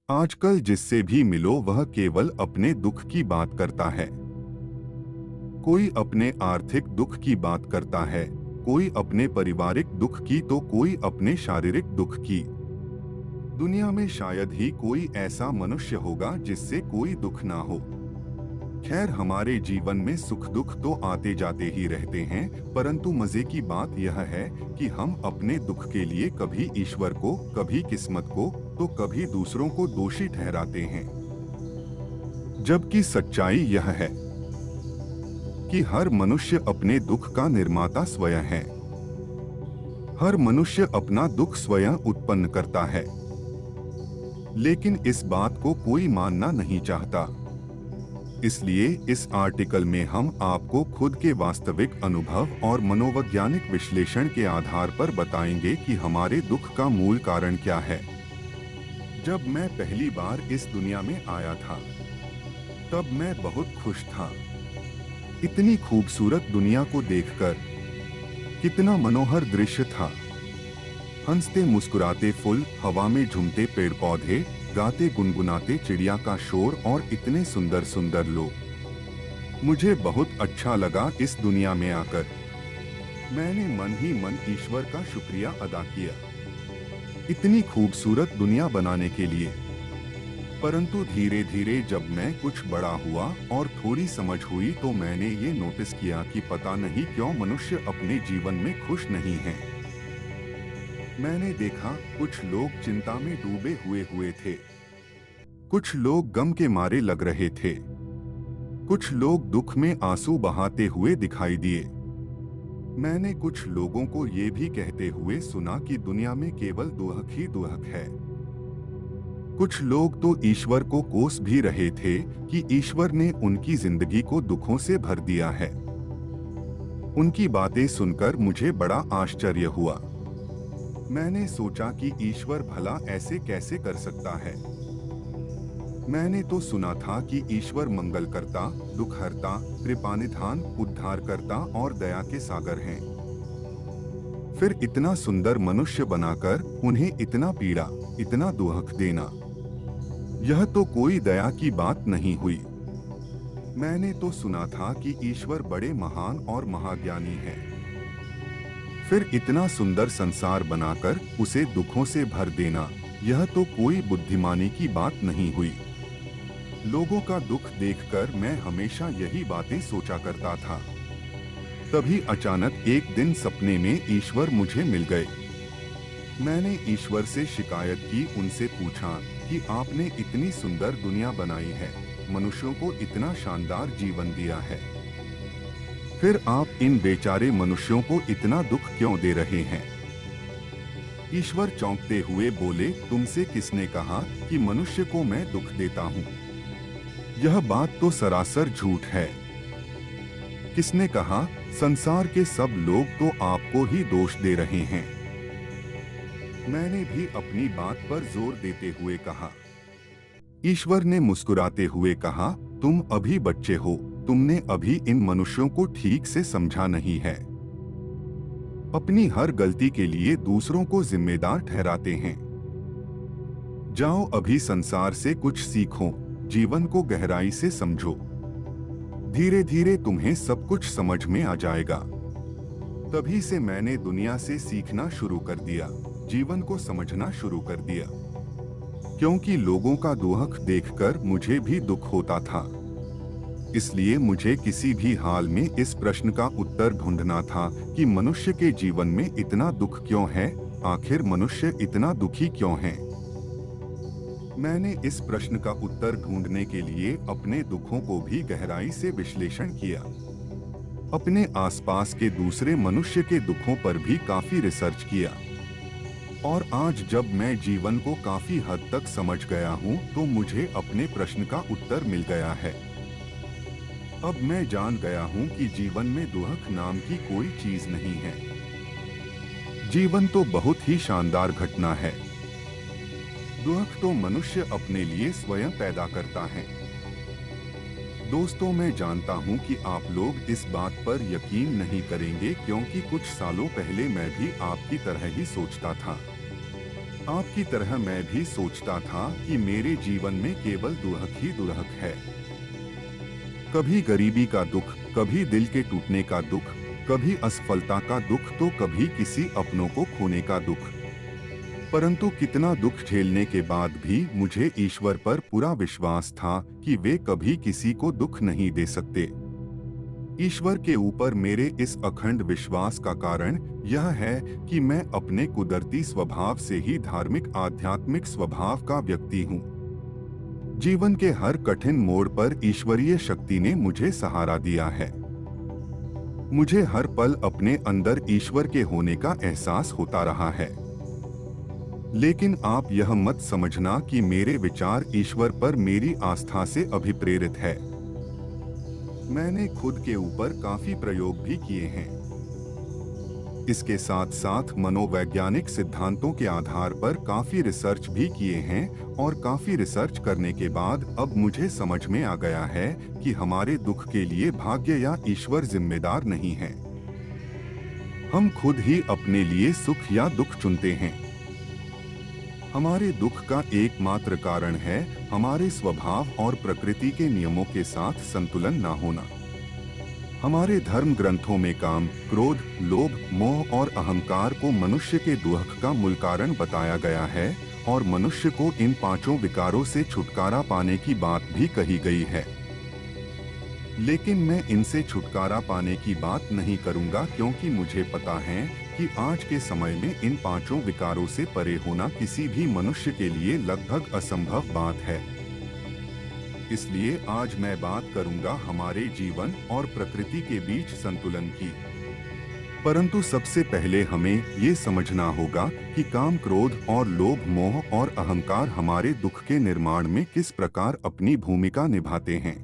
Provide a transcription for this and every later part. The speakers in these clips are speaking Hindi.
आजकल जिससे भी मिलो वह केवल अपने दुख की बात करता है। कोई अपने आर्थिक दुख की बात करता है, कोई अपने पारिवारिक दुख की तो कोई अपने शारीरिक दुख की। दुनिया में शायद ही कोई ऐसा मनुष्य होगा जिससे कोई दुख ना हो। खैर, हमारे जीवन में सुख दुख तो आते जाते ही रहते हैं, परंतु मजे की बात यह है कि हम अपने दुख के लिए कभी ईश्वर को, कभी किस्मत को, तो कभी दूसरों को दोषी ठहराते हैं। जबकि सच्चाई यह है कि हर मनुष्य अपने दुख का निर्माता स्वयं है। हर मनुष्य अपना दुख स्वयं उत्पन्न करता है, लेकिन इस बात को कोई मानना नहीं चाहता। इसलिए इस आर्टिकल में हम आपको खुद के वास्तविक अनुभव और मनोवैज्ञानिक विश्लेषण के आधार पर बताएंगे कि हमारे दुख का मूल कारण क्या है। जब मैं पहली बार इस दुनिया में आया था, तब मैं बहुत खुश था। इतनी खूबसूरत दुनिया को देखकर कितना मनोहर दृश्य था। हंसते मुस्कुराते फूल, हवा में झूमते पेड़ पौधे, गाते गुनगुनाते चिड़िया का शोर और इतने सुंदर सुंदर लोग। मुझे बहुत अच्छा लगा इस दुनिया में आकर। मैंने मन ही मन ईश्वर का शुक्रिया अदा किया इतनी खूबसूरत दुनिया बनाने के लिए। परंतु धीरे धीरे जब मैं कुछ बड़ा हुआ और थोड़ी समझ हुई तो मैंने ये नोटिस किया कि पता नहीं क्यों मनुष्य अपने जीवन में खुश नहीं है। मैंने देखा कुछ लोग चिंता में डूबे हुए थे, कुछ लोग गम के मारे लग रहे थे, कुछ लोग दुख में आंसू बहाते हुए दिखाई दिए। मैंने कुछ लोगों को ये भी कहते हुए सुना कि दुनिया में केवल दुख ही दुख है। कुछ लोग तो ईश्वर को कोस भी रहे थे कि ईश्वर ने उनकी जिंदगी को दुखों से भर दिया है। उनकी बातें सुनकर मुझे बड़ा आश्चर्य हुआ। मैंने सोचा कि ईश्वर भला ऐसे कैसे कर सकता है। मैंने तो सुना था कि ईश्वर मंगल करता, दुख हरता, कृपानिधान, उद्धार करता और दया के सागर हैं। फिर इतना सुंदर मनुष्य बनाकर उन्हें इतना पीड़ा, इतना दुख देना, यह तो कोई दया की बात नहीं हुई। मैंने तो सुना था कि ईश्वर बड़े महान और महाज्ञानी है। फिर इतना सुंदर संसार बनाकर उसे दुखों से भर देना, यह तो कोई बुद्धिमानी की बात नहीं हुई। लोगों का दुख देखकर मैं हमेशा यही बातें सोचा करता था। तभी अचानक एक दिन सपने में ईश्वर मुझे मिल गए। मैंने ईश्वर से शिकायत की, उनसे पूछा कि आपने इतनी सुंदर दुनिया बनाई है, मनुष्यों को इतना शानदार जीवन दिया है, फिर आप इन बेचारे मनुष्यों को इतना दुख क्यों दे रहे हैं। ईश्वर चौंकते हुए बोले, तुमसे किसने कहा कि मनुष्य को मैं दुख देता हूँ? यह बात तो सरासर झूठ है। किसने कहा? संसार के सब लोग तो आपको ही दोष दे रहे हैं। मैंने भी अपनी बात पर जोर देते हुए कहा। ईश्वर ने मुस्कुराते हुए कहा, तुम अभी बच्चे हो, तुमने अभी इन मनुष्यों को ठीक से समझा नहीं है। अपनी हर गलती के लिए दूसरों को जिम्मेदार ठहराते हैं। जाओ अभी संसार से कुछ सीखो, जीवन को गहराई से समझो। धीरे धीरे तुम्हें सब कुछ समझ में आ जाएगा। तभी से मैंने दुनिया से सीखना शुरू कर दिया, जीवन को समझना शुरू कर दिया। क्योंकि लोगों का दुख देखकर मुझे भी दुख होता था। इसलिए मुझे किसी भी हाल में इस प्रश्न का उत्तर ढूंढना था कि मनुष्य के जीवन में इतना दुख क्यों है, आखिर मनुष्य इतना दुखी क्यों है। मैंने इस प्रश्न का उत्तर ढूंढने के लिए अपने दुखों को भी गहराई से विश्लेषण किया। अपने आसपास के दूसरे मनुष्य के दुखों पर भी काफी रिसर्च किया। और आज जब मैं जीवन को काफी हद तक समझ गया हूँ तो मुझे अपने प्रश्न का उत्तर मिल गया है। अब मैं जान गया हूँ कि जीवन में दुख नाम की कोई चीज नहीं है। जीवन तो बहुत ही शानदार घटना है। दुख तो मनुष्य अपने लिए स्वयं पैदा करता है। दोस्तों, मैं जानता हूं कि आप लोग इस बात पर यकीन नहीं करेंगे, क्योंकि कुछ सालों पहले मैं भी आपकी तरह ही सोचता था। आपकी तरह मैं भी सोचता था कि मेरे जीवन में केवल दुहक ही दुहक है। कभी गरीबी का दुख, कभी दिल के टूटने का दुख, कभी असफलता का दुख, तो कभी किसी अपनों को खोने का दुख। परंतु कितना दुख झेलने के बाद भी मुझे ईश्वर पर पूरा विश्वास था कि वे कभी किसी को दुख नहीं दे सकते। ईश्वर के ऊपर मेरे इस अखंड विश्वास का कारण यह है कि मैं अपने कुदरती स्वभाव से ही धार्मिक आध्यात्मिक स्वभाव का व्यक्ति हूँ। जीवन के हर कठिन मोड़ पर ईश्वरीय शक्ति ने मुझे सहारा दिया है। मुझे हर पल अपने अंदर ईश्वर के होने का एहसास होता रहा है। लेकिन आप यह मत समझना कि मेरे विचार ईश्वर पर मेरी आस्था से अभिप्रेरित है। मैंने खुद के ऊपर काफी प्रयोग भी किए हैं। इसके साथ साथ मनोवैज्ञानिक सिद्धांतों के आधार पर काफी रिसर्च भी किए हैं और काफी रिसर्च करने के बाद अब मुझे समझ में आ गया है कि हमारे दुख के लिए भाग्य या ईश्वर जिम्मेदार नहीं है। हम खुद ही अपने लिए सुख या दुख चुनते हैं। हमारे दुख का एकमात्र कारण है हमारे स्वभाव और प्रकृति के नियमों के साथ संतुलन न होना। हमारे धर्म ग्रंथों में काम, क्रोध, लोभ, मोह और अहंकार को मनुष्य के दुख का मूल कारण बताया गया है और मनुष्य को इन पांचों विकारों से छुटकारा पाने की बात भी कही गई है। लेकिन मैं इनसे छुटकारा पाने की बात नहीं करूंगा, क्योंकि मुझे पता है कि आज के समय में इन पांचों विकारों से परे होना किसी भी मनुष्य के लिए लगभग असंभव बात है। इसलिए आज मैं बात करूंगा हमारे जीवन और प्रकृति के बीच संतुलन की। परंतु सबसे पहले हमें ये समझना होगा कि काम, क्रोध और लोभ, मोह और अहंकार हमारे दुख के निर्माण में किस प्रकार अपनी भूमिका निभाते हैं।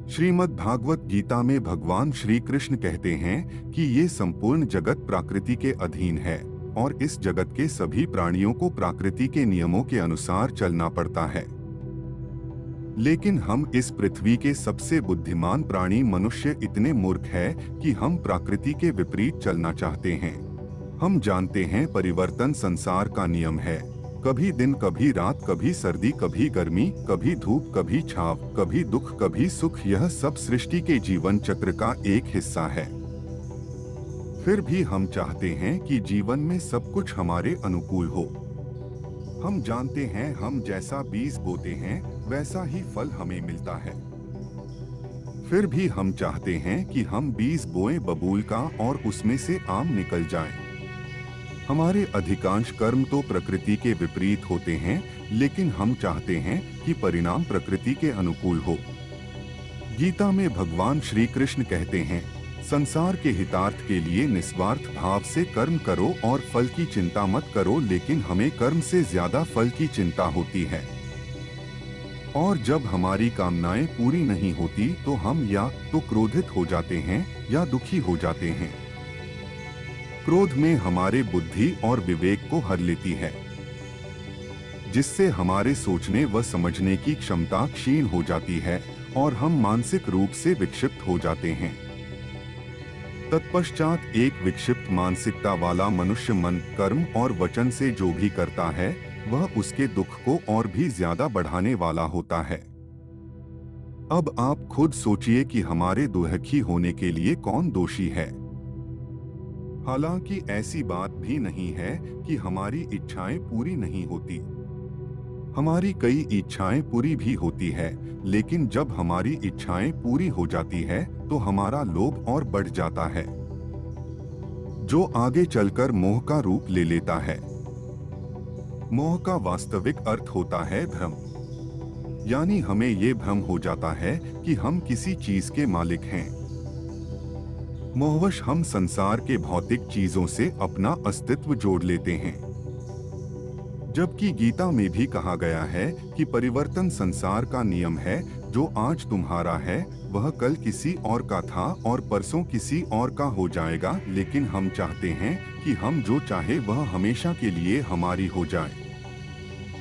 श्रीमद् भागवत गीता में भगवान श्री कृष्ण कहते हैं कि ये संपूर्ण जगत प्रकृति के अधीन है और इस जगत के सभी प्राणियों को प्रकृति के नियमों के अनुसार चलना पड़ता है। लेकिन हम इस पृथ्वी के सबसे बुद्धिमान प्राणी मनुष्य इतने मूर्ख है कि हम प्रकृति के विपरीत चलना चाहते हैं। हम जानते हैं परिवर्तन संसार का नियम है। कभी दिन, कभी रात, कभी सर्दी, कभी गर्मी, कभी धूप, कभी छाव, कभी दुख, कभी सुख, यह सब सृष्टि के जीवन चक्र का एक हिस्सा है। फिर भी हम चाहते हैं कि जीवन में सब कुछ हमारे अनुकूल हो। हम जानते हैं हम जैसा बीज बोते हैं वैसा ही फल हमें मिलता है। फिर भी हम चाहते हैं कि हम बीज बोएं बबूल का और उसमें से आम निकल जाए। हमारे अधिकांश कर्म तो प्रकृति के विपरीत होते हैं, लेकिन हम चाहते हैं कि परिणाम प्रकृति के अनुकूल हो। गीता में भगवान श्री कृष्ण कहते हैं, संसार के हितार्थ के लिए निस्वार्थ भाव से कर्म करो और फल की चिंता मत करो। लेकिन हमें कर्म से ज्यादा फल की चिंता होती है। और जब हमारी कामनाएं पूरी नहीं होती तो हम या तो क्रोधित हो जाते हैं या दुखी हो जाते हैं। क्रोध में हमारे बुद्धि और विवेक को हर लेती है, जिससे हमारे सोचने व समझने की क्षमता क्षीण हो जाती है और हम मानसिक रूप से विक्षिप्त हो जाते हैं। तत्पश्चात एक विक्षिप्त मानसिकता वाला मनुष्य मन, कर्म और वचन से जो भी करता है वह उसके दुख को और भी ज्यादा बढ़ाने वाला होता है। अब आप खुद सोचिए कि हमारे दुखी होने के लिए कौन दोषी है। हालांकि ऐसी बात भी नहीं है कि हमारी इच्छाएं पूरी नहीं होती। हमारी कई इच्छाएं पूरी भी होती है, लेकिन जब हमारी इच्छाएं पूरी हो जाती है तो हमारा लोभ और बढ़ जाता है, जो आगे चलकर मोह का रूप ले लेता है। मोह का वास्तविक अर्थ होता है भ्रम, यानी हमें ये भ्रम हो जाता है कि हम किसी चीज के मालिक हैं। मोहवश हम संसार के भौतिक चीजों से अपना अस्तित्व जोड़ लेते हैं, जबकि गीता में भी कहा गया है कि परिवर्तन संसार का नियम है। जो आज तुम्हारा है वह कल किसी और का था और परसों किसी और का हो जाएगा। लेकिन हम चाहते हैं कि हम जो चाहे वह हमेशा के लिए हमारी हो जाए,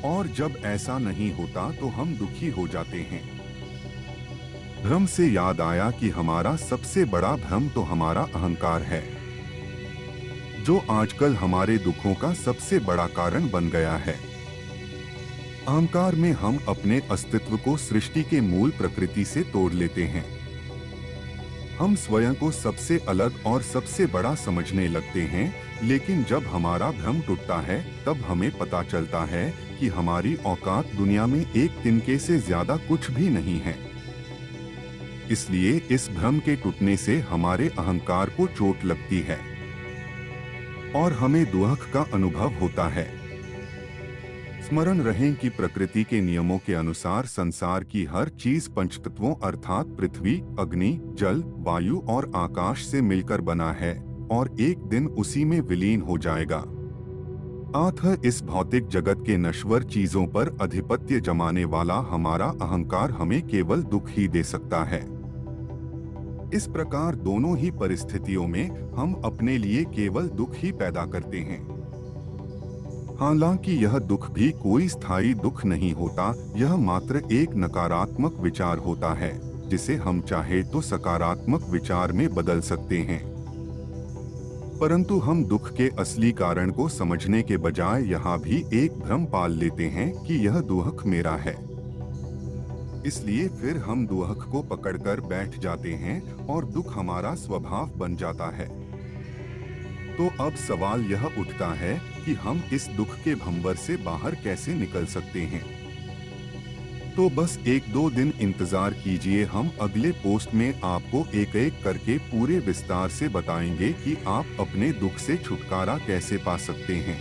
और जब ऐसा नहीं होता तो हम दुखी हो जाते हैं। भ्रम से याद आया कि हमारा सबसे बड़ा भ्रम तो हमारा अहंकार है। जो आजकल हमारे दुखों का सबसे बड़ा कारण बन गया है। अहंकार में हम अपने अस्तित्व को सृष्टि के मूल प्रकृति से तोड़ लेते हैं। हम स्वयं को सबसे अलग और सबसे बड़ा समझने लगते हैं, लेकिन जब हमारा भ्रम टूटता है तब हमें पता चलता है कि हमारी औकात दुनिया में एक तिनके से ज्यादा कुछ भी नहीं है। इसलिए इस भ्रम के टूटने से हमारे अहंकार को चोट लगती है और हमें दुख का अनुभव होता है। स्मरण रहें कि प्रकृति के नियमों के अनुसार संसार की हर चीज पंचतत्वों अर्थात पृथ्वी, अग्नि, जल, वायु और आकाश से मिलकर बना है और एक दिन उसी में विलीन हो जाएगा। अतः इस भौतिक जगत के नश्वर चीजों पर आधिपत्य जमाने वाला हमारा अहंकार हमें केवल दुख ही दे सकता है। इस प्रकार दोनों ही परिस्थितियों में हम अपने लिए केवल दुख ही पैदा करते हैं। हालांकि यह दुख भी कोई स्थायी दुख नहीं होता, यह मात्र एक नकारात्मक विचार होता है जिसे हम चाहे तो सकारात्मक विचार में बदल सकते हैं। परंतु हम दुख के असली कारण को समझने के बजाय यहाँ भी एक भ्रम पाल लेते हैं कि यह दुख मेरा है। इसलिए फिर हम दुख को पकड़कर बैठ जाते हैं और दुख हमारा स्वभाव बन जाता है। तो अब सवाल यह उठता है कि हम इस दुख के भंवर से बाहर कैसे निकल सकते हैं। तो बस 1-2 दिन इंतजार कीजिए, हम अगले पोस्ट में आपको एक एक करके पूरे विस्तार से बताएंगे कि आप अपने दुख से छुटकारा कैसे पा सकते हैं।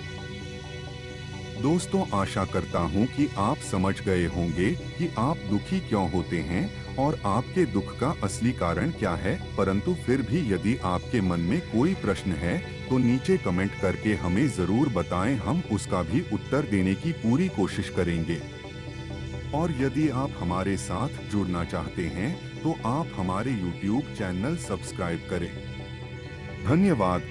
दोस्तों, आशा करता हूं कि आप समझ गए होंगे कि आप दुखी क्यों होते हैं और आपके दुख का असली कारण क्या है। परंतु फिर भी यदि आपके मन में कोई प्रश्न है तो नीचे कमेंट करके हमें जरूर बताएं, हम उसका भी उत्तर देने की पूरी कोशिश करेंगे। और यदि आप हमारे साथ जुड़ना चाहते हैं तो आप हमारे YouTube चैनल सब्सक्राइब करें। धन्यवाद।